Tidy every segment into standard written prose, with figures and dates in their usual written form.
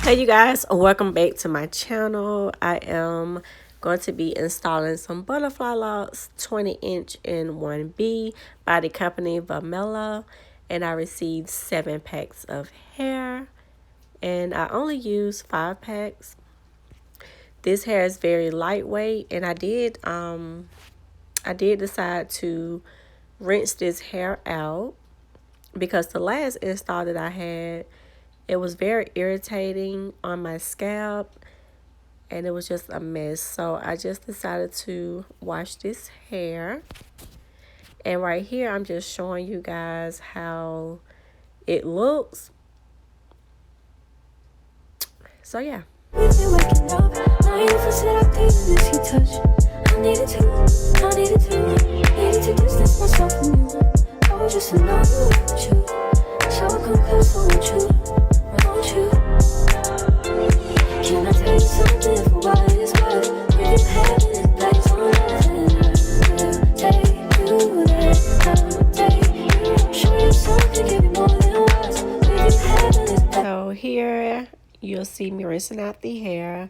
Hey you guys, welcome back to my channel. I am going to be installing some butterfly locks 20" in 1B by the company Vomella, and I received 7 packs of hair and I only used 5 packs. This hair is very lightweight, and I did decide to rinse this hair out because the last install that I had, it was very irritating on my scalp and it was just a mess. So I just decided to wash this hair. And right here, I'm just showing you guys how it looks. So yeah. So here you'll see me rinsing out the hair.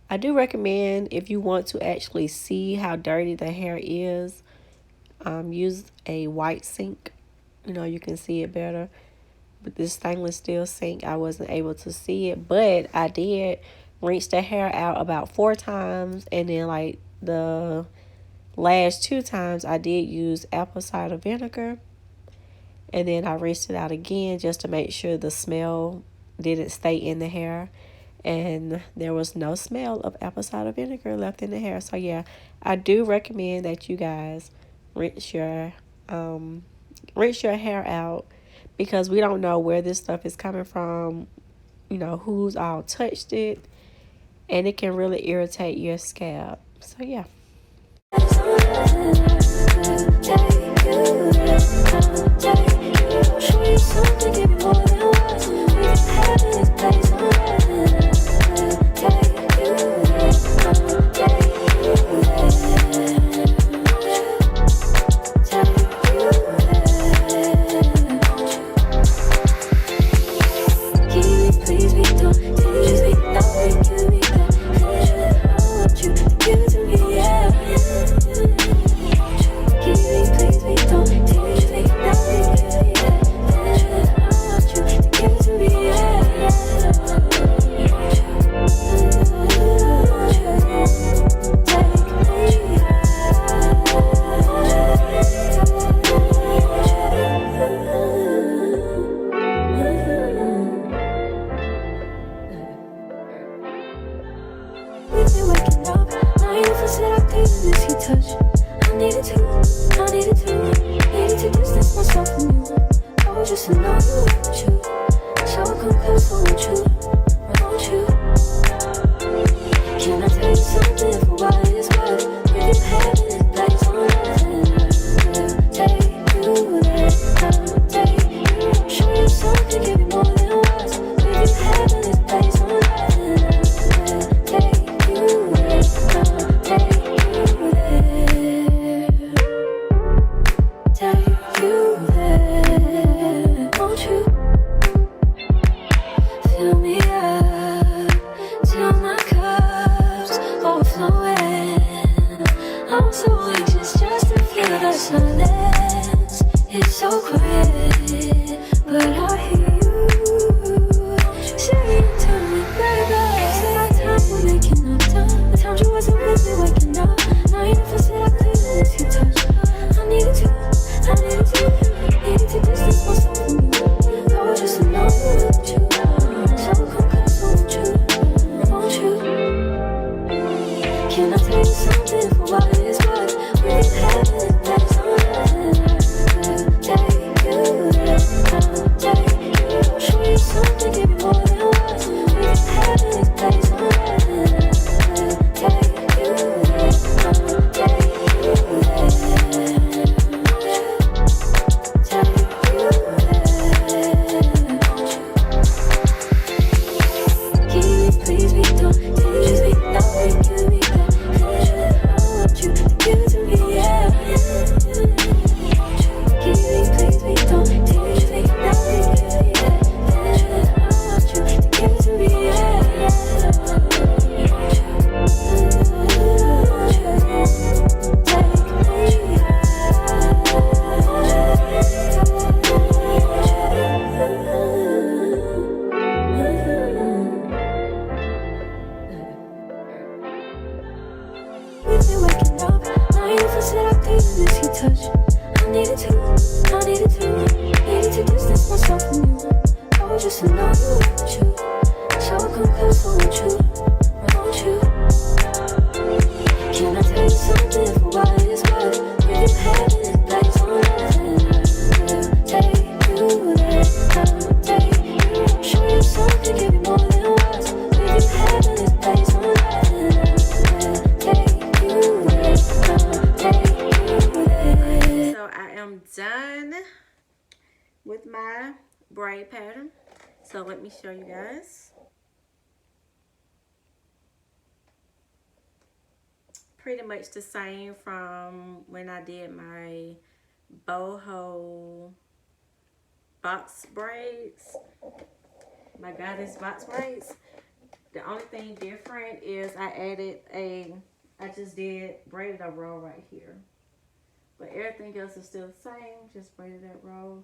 I do recommend, if you want to actually see how dirty the hair is, use a white sink. You know, you can see it better. With this stainless steel sink, I wasn't able to see it, but I did rinse the hair out about 4 times, and then like the last 2 times I did use apple cider vinegar, and then I rinsed it out again just to make sure the smell didn't stay in the hair, and there was no smell of apple cider vinegar left in the hair. So yeah, I do recommend that you guys rinse your hair out, because we don't know where this stuff is coming from, you know, who's all touched it, and it can really irritate your scalp. So yeah. It's so quiet, but I hear you saying to me, baby. Said our time we're making up time. The time you wasn't with me waking up. Now you never said I couldn't let you touch. I needed to distance myself from you. I was just alone without you. So come close, won't you? Can I tell you something for what it's worth? We've been having it, that's all. just know you want you. So come close, won't you? Won't you? Can I tell you something for what it's worth? If you had this place on earth, take you there, I'll take you. Show you something, give you more than words. If you had this place on earth, take you there, I'll take you there. So I am done with my braid pattern. So let me show you guys. Pretty much the same from when I did my boho box braids, my goddess box braids. The only thing different is I just did braided a row right here. But everything else is still the same, just braided that row.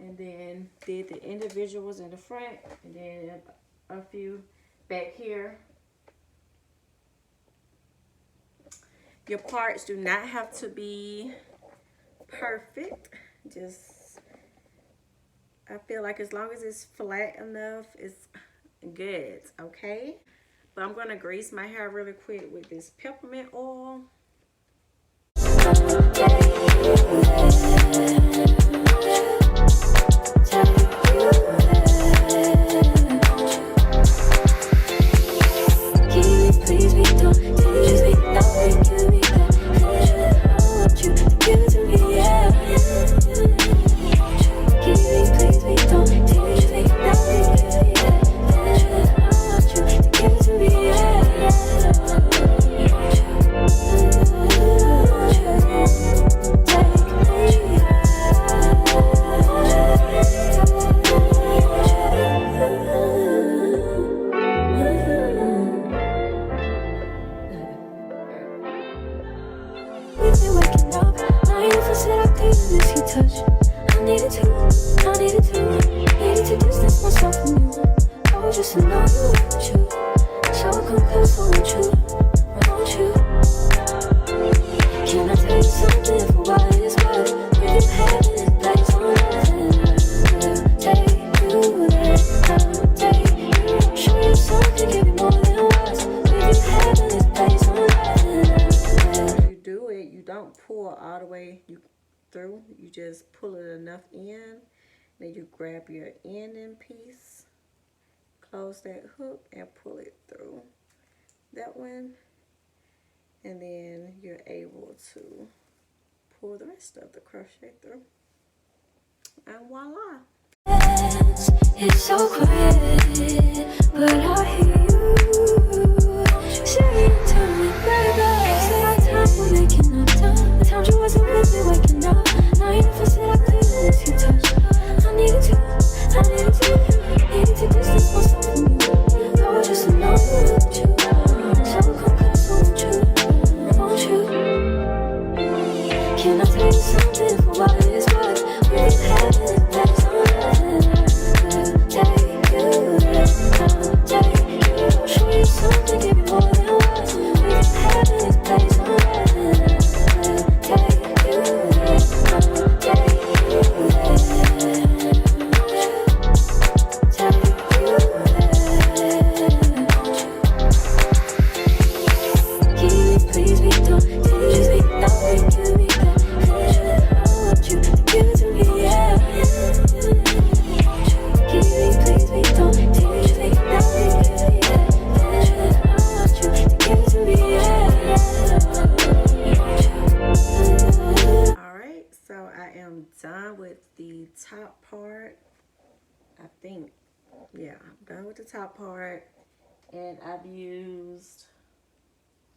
And then did the individuals in the front, and then a few back here. Your parts do not have to be perfect. Just, I feel like as long as it's flat enough, it's good, okay? But I'm gonna grease my hair really quick with this peppermint oil. Pull all the way through. You just pull it enough in, then you grab your ending piece, close that hook, and pull it through that one, and then you're able to pull the rest of the crochet through, and voila. It's so quiet, but I hear you saying to me, baby, say our time, we're making up time. The time you wasn't with me waking up. Now you never said I couldn't let you touch. I needed to distance myself from you. I was just alone with you. So come close, won't you? Can I tell you something for what it's worth? We've had it, that's all right. Take you there, I'll take you. Show you something, give you more than words. We've had it, that's all right. Take you there, I'll take you there. Done with the top part. I think, yeah, I'm done with the top part, and I've used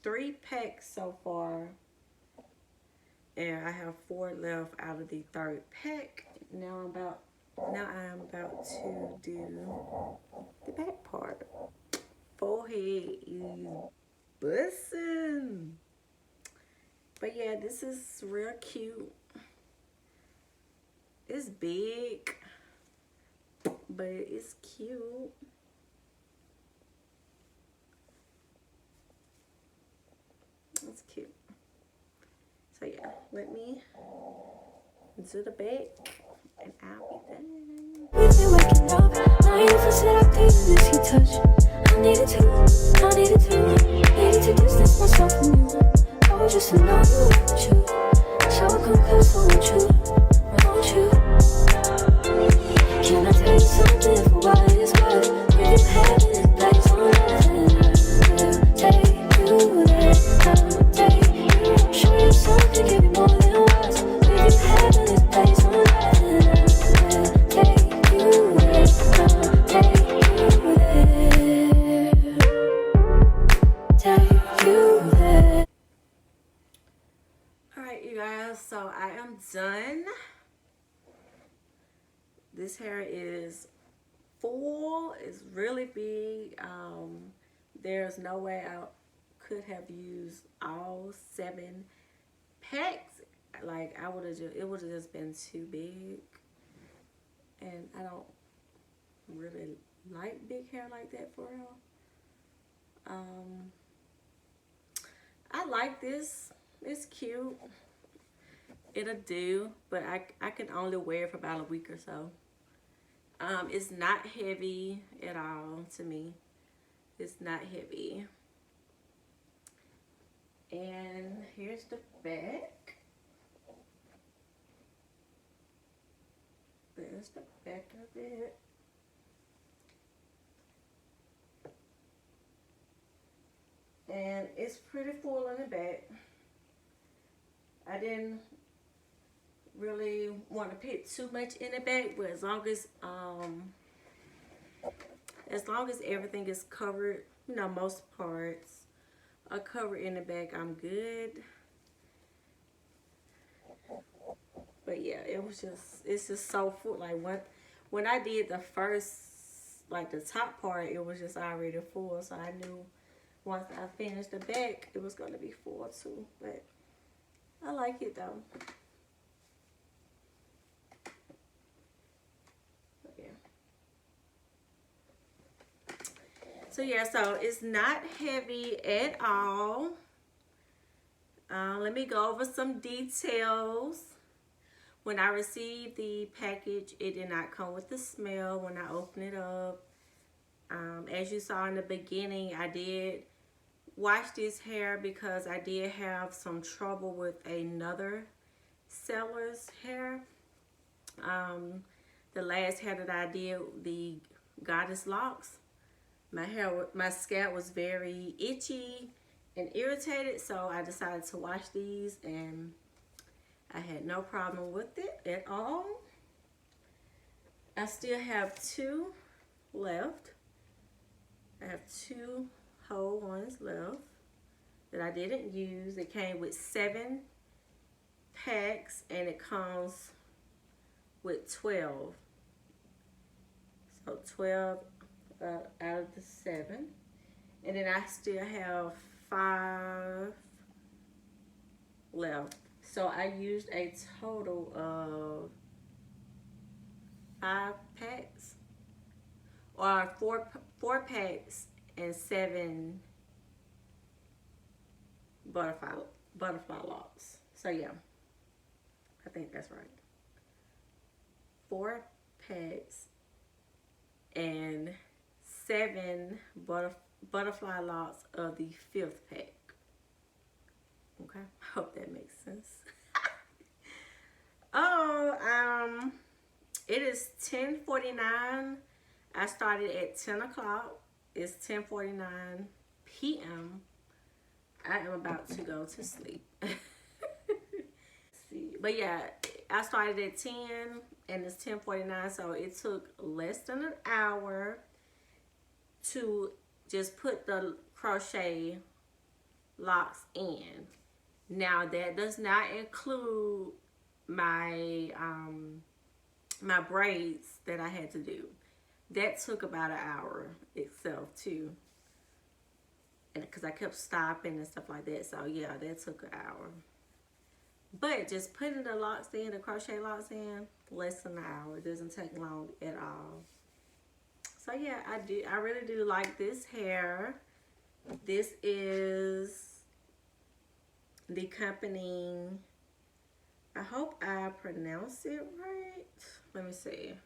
3 packs so far, and I have 4 left out of the 3rd pack. Now I'm about to do the back part. Forehead is bussin'. But yeah, this is real cute. It's big, but it's cute. It's cute. So yeah, let me do the back, and I'll be done. waking up. Now you feel seductive, miss your touch. I needed to distance myself from you. I was just to know you want you. So come close, I want you. Can I tell you something for what it's worth? If you have this place on earth, I'll take you there. I'll take you. Show you something, give you more than words. If you have this place on earth, I'll take you there. I'll take you there. Take you there. Alright, you guys, so I am done. This hair is full. It's really big. There's no way I could have used all 7 packs. Like, it would have just been too big. And I don't really like big hair like that for real. I like this. It's cute. It'll do, but I can only wear it for about a week or so. It's not heavy at all to me. It's not heavy. And here's the back. There's the back of it. And it's pretty full on the back. I didn't really want to put too much in the back, but as long as everything is covered, you know, most parts are covered in the back, I'm good. But yeah, it's just so full. Like when I did the first, like the top part, it was just already full, so I knew once I finished the back, it was gonna be full too. But I like it though. So yeah, so it's not heavy at all. Let me go over some details. When I received the package, it did not come with the smell when I opened it up. As you saw in the beginning, I did wash this hair because I did have some trouble with another seller's hair. The last hair that I did, the Goddess Locs, my scalp was very itchy and irritated, so I decided to wash these, and I had no problem with it at all. I still have 2 left. I have 2 whole ones left that I didn't use. It came with 7 packs, and it comes with 12. So 12 out of the 7. And then I still have 5 left. So I used a total of 5 packs, or 4 packs and 7 butterfly locks. So yeah, I think that's right. 4 packs and 7 butterfly locks of the 5th pack. Okay, I hope that makes sense. It is 10:49. I started at 10 o'clock. It's 10:49 p.m. I am about to go to sleep. See, but yeah, I started at 10 and it's 10:49, so it took less than an hour to just put the crochet locks in. Now that does not include my my braids that I had to do. That took about an hour itself too, and because I kept stopping and stuff like that. So yeah, that took an hour. But just putting the locks in, the crochet locks in, less than an hour. It doesn't take long at all. So yeah, I really do like this hair. This is the company, I hope I pronounce it right. Let me see.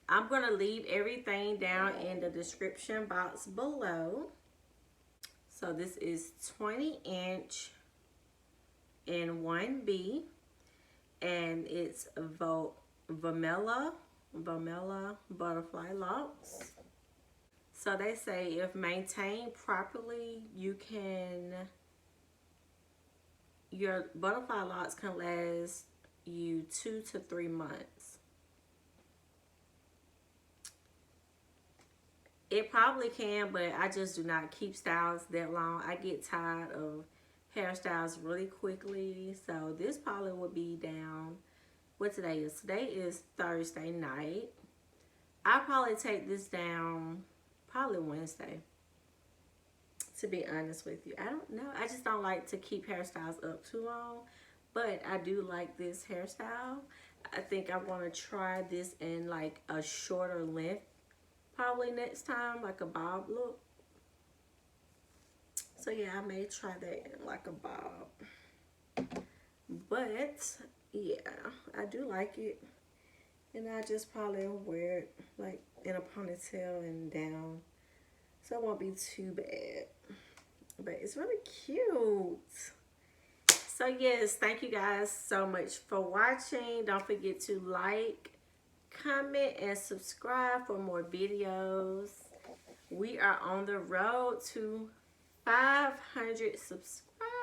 I'm going to leave everything down in the description box below. So this is 20" in 1B, and it's Vomella Butterfly Locks. So they say if maintained properly, your butterfly locks can last you 2 to 3 months. It probably can, but I just do not keep styles that long. I get tired of hairstyles really quickly. So this probably would be down, what today is? Today is Thursday night. I'll probably take this down probably Wednesday, to be honest with you. I don't know. I just don't like to keep hairstyles up too long. But I do like this hairstyle. I think I want to try this in like a shorter length probably next time, like a bob look. So yeah, I may try that in like a bob. But yeah, I do like it. And I just probably wear it like in a ponytail and down. So it won't be too bad. But it's really cute. So yes, thank you guys so much for watching. Don't forget to like, comment, and subscribe for more videos. We are on the road to 500 subscribers.